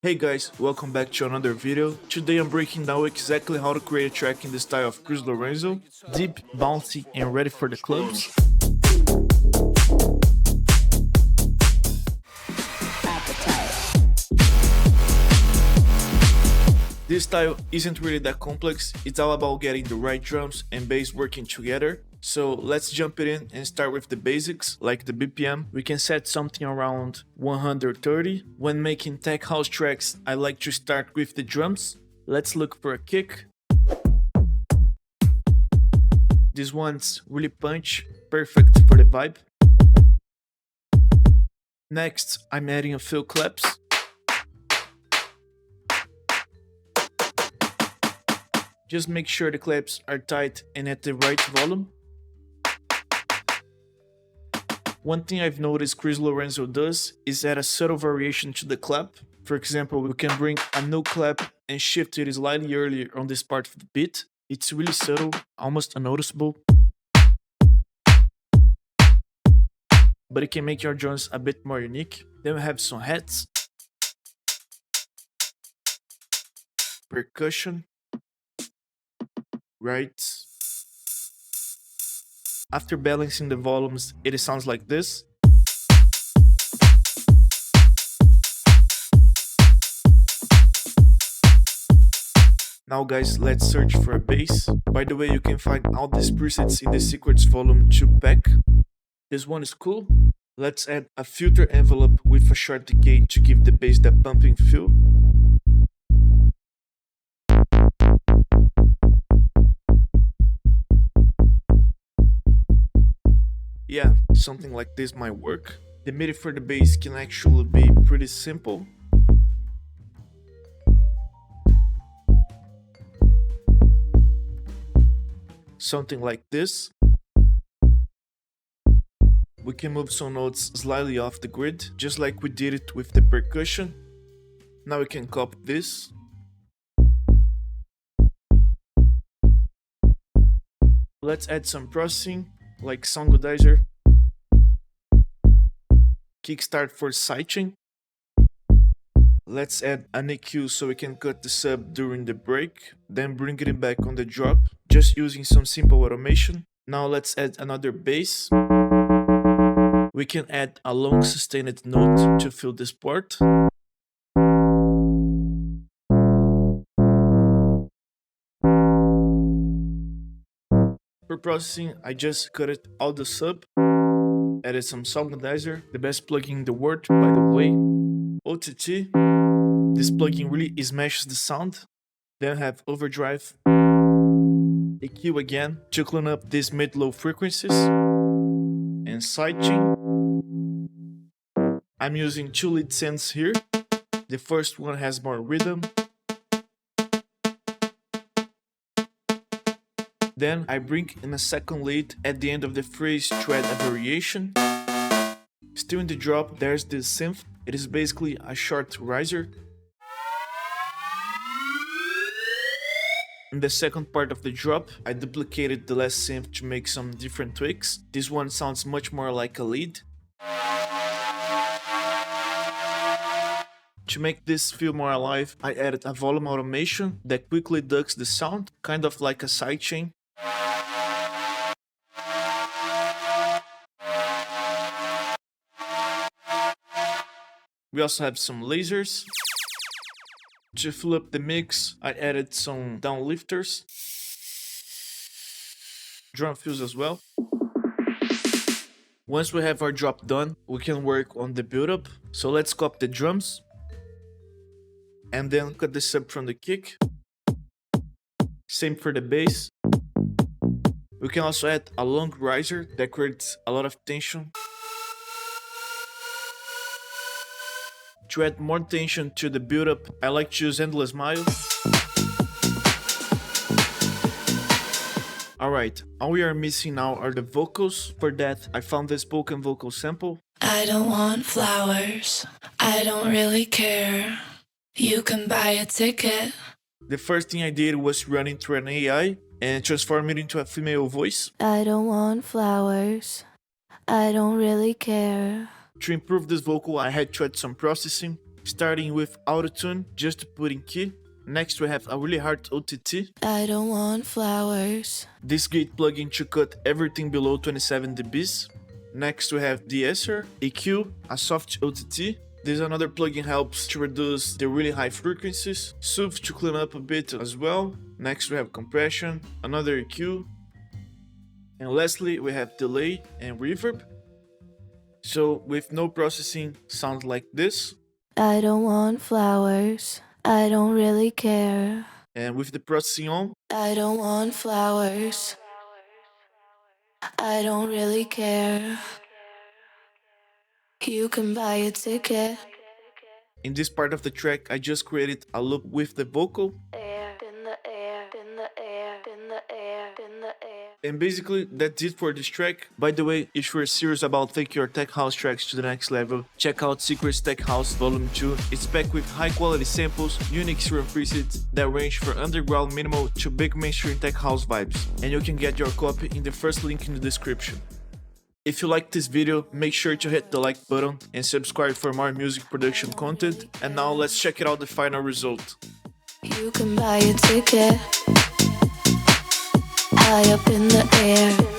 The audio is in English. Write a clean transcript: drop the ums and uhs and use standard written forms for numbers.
Hey guys, welcome back to another video. Today I'm breaking down exactly how to create a track in the style of Lorenzo, deep, bouncy, and ready for the clubs. This style isn't really that complex, it's all about getting the right drums and bass working together. So let's jump it in and start with the basics, like the BPM. We can set something around 130. When making tech house tracks, I like to start with the drums. Let's look for a kick. This one's really punch, perfect for the vibe. Next, I'm adding a few claps. Just make sure the claps are tight and at the right volume. One thing I've noticed Chris Lorenzo does is add a subtle variation to the clap. For example, we can bring a no clap and shift it slightly earlier on this part of the beat. It's really subtle, almost unnoticeable, but it can make your drums a bit more unique. Then we have some hats, percussion, right? After balancing the volumes, it sounds like this. Now guys, let's search for a bass. By the way, you can find all these presets in the Secrets Volume 2 pack. This one is cool. Let's add a filter envelope with a short decay to give the bass that pumping feel. Yeah, something like this might work. The MIDI for the bass can actually be pretty simple. Something like this. We can move some notes slightly off the grid, just like we did it with the percussion. Now we can copy this. Let's add some processing, like Songbodizer, kickstart for sidechain. Let's add an EQ so we can cut the sub during the break, then bring it back on the drop, just using some simple automation. Now let's add another bass. We can add a long sustained note to fill this part. For processing, I just cut it all the sub, added some Songbodizer, the best plugin in the world, by the way, OTT. This plugin really smashes the sound. Then I have overdrive, EQ again to clean up these mid-low frequencies, and sidechain. I'm using two lead synths here. The first one has more rhythm. Then I bring in a second lead at the end of the phrase to add a variation. Still in the drop, there's this synth. It is basically a short riser. In the second part of the drop, I duplicated the last synth to make some different tweaks. This one sounds much more like a lead. To make this feel more alive, I added a volume automation that quickly ducks the sound, kind of like a sidechain. We also have some lasers. To fill up the mix, I added some downlifters, drum fills as well. Once we have our drop done, we can work on the build-up. So let's copy the drums, and then cut the sub from the kick. Same for the bass. We can also add a long riser that creates a lot of tension. To add more tension to the build-up, I like to use Endless Mile. Alright, all we are missing now are the vocals. For that, I found this spoken vocal sample. I don't want flowers, I don't really care. You can buy a ticket. The first thing I did was run it through an AI and transform it into a female voice. I don't want flowers, I don't really care. To improve this vocal, I had to add some processing. starting with autotune just to put in key. Next we have a really hard OTT. I don't want flowers. This gate plugin to cut everything below 27 dBs. Next we have de-esser, EQ, a soft OTT. This another plugin helps to reduce the really high frequencies. Soothe to clean up a bit as well. Next we have compression, another EQ. And lastly we have delay and reverb. So with no processing, sounds like this. I don't want flowers. I don't really care. And with the processing on, I don't want flowers. I don't really care. You can buy a ticket. in this part of the track I just created a loop with the vocal. Air, in the air, in the air, in the air, in the air. And basically that's it for this track. By the way, if you're serious about taking your tech house tracks to the next level, check out Secrets Tech House Volume 2. It's packed with high quality samples, unique serial presets that range from underground minimal to big mainstream tech house vibes. And you can get your copy in the first link in the description. If you liked this video, make sure to hit the like button and subscribe for more music production content. And now let's check out the final result. You can buy a ticket. High up in the air.